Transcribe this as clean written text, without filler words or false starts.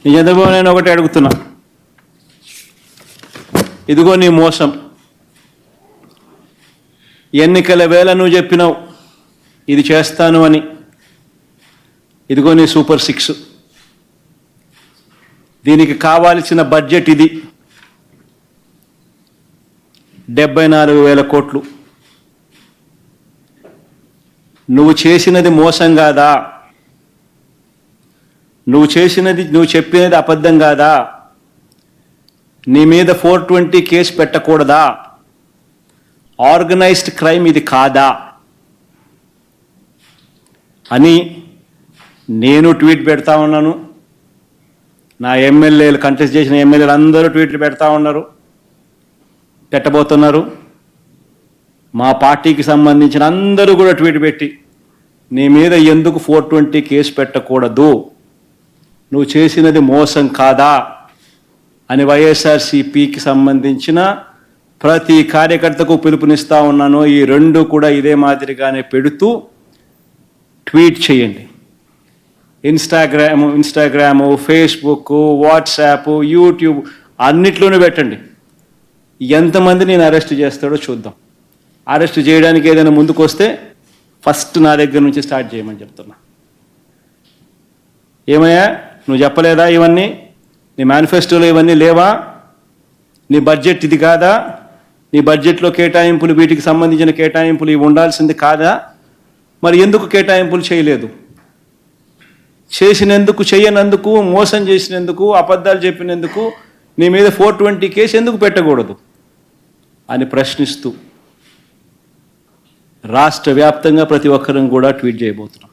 నేను చంద్రబాబు నేను ఒకటి అడుగుతున్నా, ఇదిగో నీ మోసం. ఎన్నికల వేళ నువ్వు చెప్పినావు ఇది చేస్తాను అని. ఇదిగో నీ సూపర్ 6. దీనికి కావాల్సిన బడ్జెట్ ఇది 74,000 కోట్లు. నువ్వు చేసినది మోసం కాదా? నువ్వు చెప్పినది అబద్ధం కాదా? నీ మీద 420 కేసు పెట్టకూడదా? ఆర్గనైజ్డ్ క్రైమ్ ఇది కాదా అని నేను ట్వీట్ పెడతా ఉన్నాను. నా ఎమ్మెల్యేలు, కంటెస్ట్ చేసిన ఎమ్మెల్యేలు అందరూ ట్వీట్లు పెడతా ఉన్నారు, పెట్టబోతున్నారు. మా పార్టీకి సంబంధించిన అందరూ కూడా ట్వీట్ పెట్టి నీ మీద ఎందుకు 420 కేసు పెట్టకూడదు, నువ్వు చేసినది మోసం కాదా అని వైఎస్ఆర్సీపీకి సంబంధించిన ప్రతి కార్యకర్తకు పిలుపునిస్తా ఉన్నాను. ఈ రెండు కూడా ఇదే మాదిరిగానే పెడుతూ ట్వీట్ చేయండి. ఇన్స్టాగ్రాము, ఫేస్బుక్, వాట్సాప్, యూట్యూబ్ అన్నిట్లోనూ పెట్టండి. ఎంతమంది నేను అరెస్ట్ చేస్తాడో చూద్దాం. అరెస్ట్ చేయడానికి ఏదైనా ముందుకు వస్తే ఫస్ట్ నా దగ్గర నుంచి స్టార్ట్ చేయమని చెప్తున్నా. ఏమయ్యా నువ్వు చెప్పలేదా ఇవన్నీ? నీ మేనిఫెస్టోలో ఇవన్నీ లేవా? నీ బడ్జెట్ ఇది కాదా? నీ బడ్జెట్లో కేటాయింపులు, వీటికి సంబంధించిన కేటాయింపులు ఇవి ఉండాల్సింది కాదా? మరి ఎందుకు కేటాయింపులు చేయలేదు? చేసినందుకు, చేయనందుకు, మోసం చేసినందుకు, అబద్ధాలు చెప్పినందుకు నీ మీద 420 కేసు ఎందుకు పెట్టకూడదు అని ప్రశ్నిస్తూ రాష్ట్ర వ్యాప్తంగా ప్రతి ఒక్కరిని కూడా ట్వీట్ చేయబోతున్నాం.